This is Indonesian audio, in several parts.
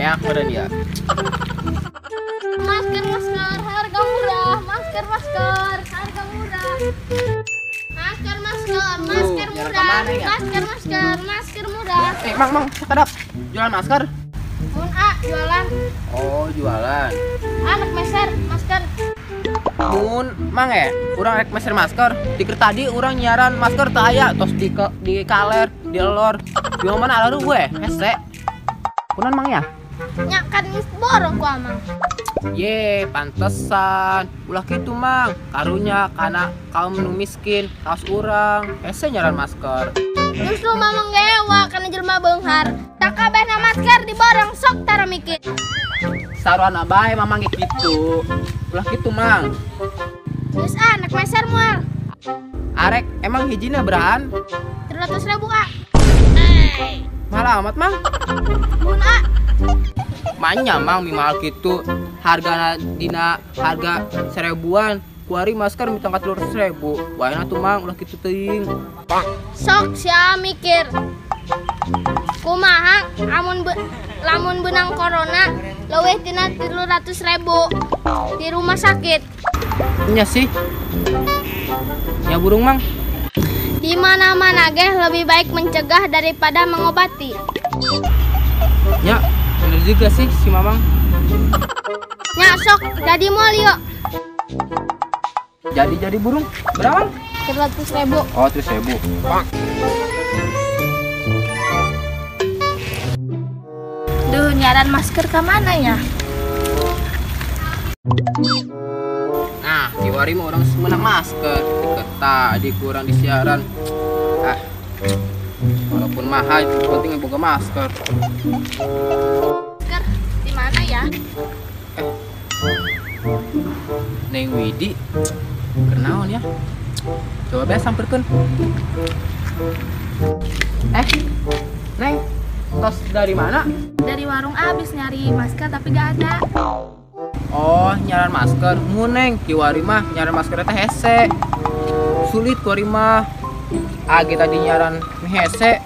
Beak meren ya. Masker harga murah. Masker harga murah. Masker murah. Masker murah. Mang, sedap. Jualan masker? Mun jualan. Oh, jualan. Anak meser masker. Mun, mang urang rek meser masker. Dikir tadi urang nyiaran masker teu aya, tos di kaler, di lor. Di mana alaru gue, hese. Kunan mang ya? Nya kan geus borong ku amang. Ye, pantesan. Ulah kitu mang, karunya kana kaum nu miskin, kaos urang, hese nyiaran masker. Justru mamang gewa kana jelema beunghar. Tak kabehna masker diborong sok tara mikir. Saruana bae mamang kitu. Ulah kitu mang. Geus anak meser moal. Arek emang hijina berahan? 300.000 A. Malah amat mang. Mun A. Manya mang minimal gitu. Harga dina harga 1000-an. Kuari masker minta 300.000. Waena tuh mang ulah kitu teuing. Sok sia mikir. Kumaha lamun benang corona leuwih tina 300.000 di rumah sakit. Nya sih. Ya burung mang. Di mana-mana ge lebih baik mencegah daripada mengobati. Ya, bener juga sih si mamang. Nya sok jadi moal yuk. Jadi burung. Berapa? 300.000. Oh, 300.000. Pak. Duh, nyaran masker ke mana ya? Nah, di wari mah orang semenang masker. Tadi kurang di siaran. Walaupun mahal, penting boga masker. Masker di mana ya? Neng Widi, kenaon ya? Coba beas samperkeun. Neng, tos dari mana? Dari warung abis nyari masker tapi gak ada. Oh, nyaran masker. Neng, kiwari mah nyaran masker teh hese. Sulit kuari mah. Kita di nyaran hese.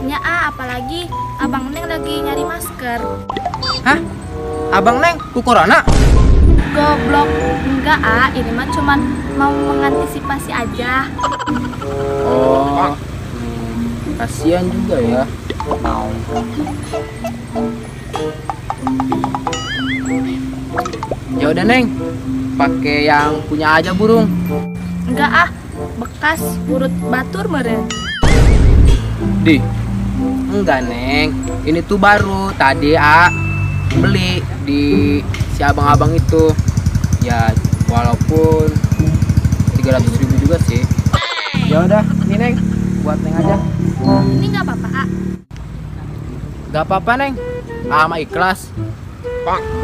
Nya apalagi abang Neng lagi nyari masker. Hah? Abang Neng ku corona? Goblok, enggak ini mah cuman mau mengantisipasi aja. Oh, kasihan juga ya. Ya udah Neng, pakai yang punya aja burung. Enggak bekas urut batur meren. Enggak Neng, ini tuh baru tadi beli di si abang-abang itu. Ya walaupun 300.000 juga sih. Ya udah, ini Neng, buat Neng aja. Ini nggak apa-apa Gak apa-apa Neng, mah ikhlas.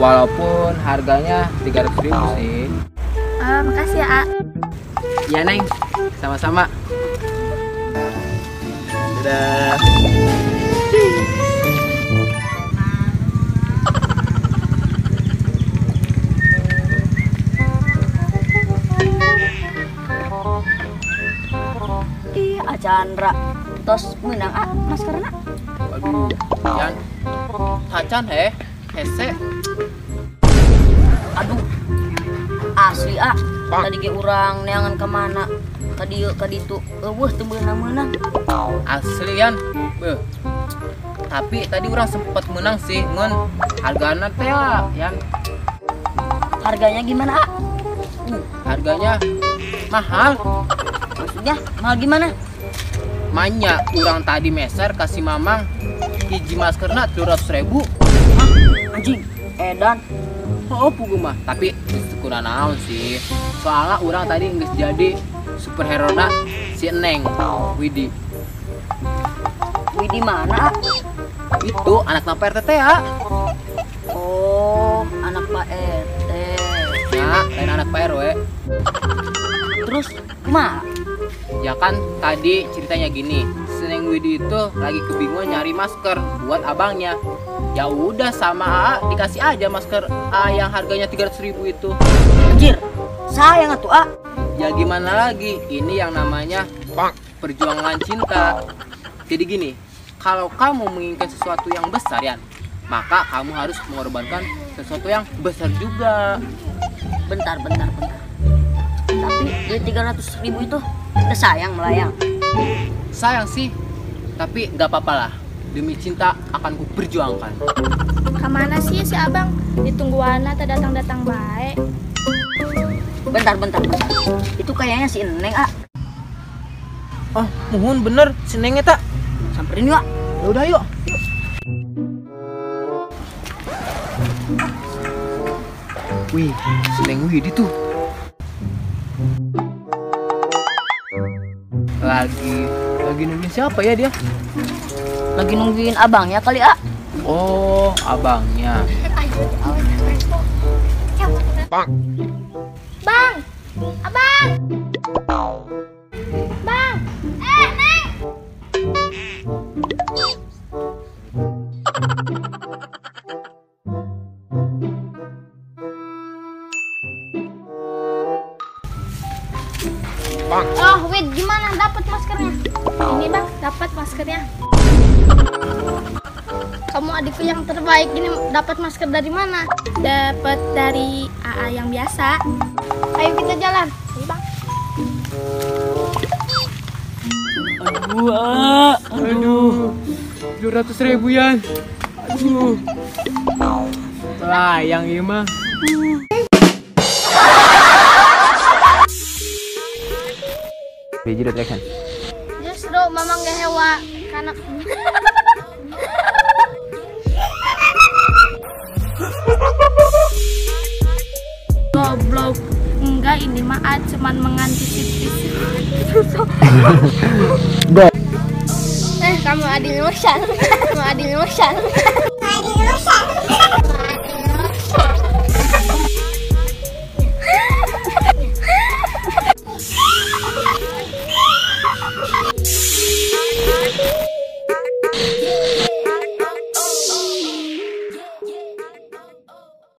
Walaupun harganya 300.000 sih. Makasih ya Ya Neng, sama-sama. Dadah. Chandra tos menang maskerna. Waduh, Yan, sacan hese. Aduh, asli tadi ge urang neangan kemana tadi tuh teu menang. Asli Yan. Tapi tadi orang sempat menang sih, ngun hargana teh Yan. Harganya gimana Harganya mahal. Maksudnya mahal gimana? Manya urang tadi meser kasih mamang hiji maskerna 300.000. Anjing, edan. Oh pugu mah, tapi kurang naon sih. Soalnya urang tadi geus jadi superhero na si Neng Widi. Widi mana? Itu anak Pak RT ya. Oh, anak Pak RT. Ya, lain anak Pak RW. Terus kumaha? Ya kan tadi ceritanya gini, Neng Widi itu lagi kebingungan nyari masker buat abangnya. Ya udah sama dikasih aja masker yang harganya 300.000 itu. Anjir, sayang atuh Ya gimana lagi, ini yang namanya perjuangan cinta. Jadi gini, kalau kamu menginginkan sesuatu yang besar Yan, maka kamu harus mengorbankan sesuatu yang besar juga. Bentar. Tapi duit 300.000 itu udah sayang melayang. Sayang sih, tapi nggak apa-apa lah. Demi cinta akan ku perjuangkan. Kemana sih si abang? Ditunggu Wana tak datang-datang baik. Bentar. Itu kayaknya si Neng, ah. Oh, mohon bener, senengnya tak. Samperin yuk, ah. Ya udah yuk. Wih, seneng Widi tuh. Lagi nungguin siapa ya dia? Lagi nungguin abangnya kali, ah. Oh, abangnya. Bang! Abang! Bang! Neng! Oh, Wid, gimana dapat maskernya? Ini bang, dapat maskernya. Kamu adikku yang terbaik, ini dapat masker dari mana? Dapat dari AA yang biasa. Ayo kita jalan. Ayo bang. Aduh, 200.000 Yan. Aduh. Sayang ya mah. Jadi action. Justru mama nggak hewa karena goblok. Enggak, ini mah cuman mengantisipasi. Kamu Adil Nursan.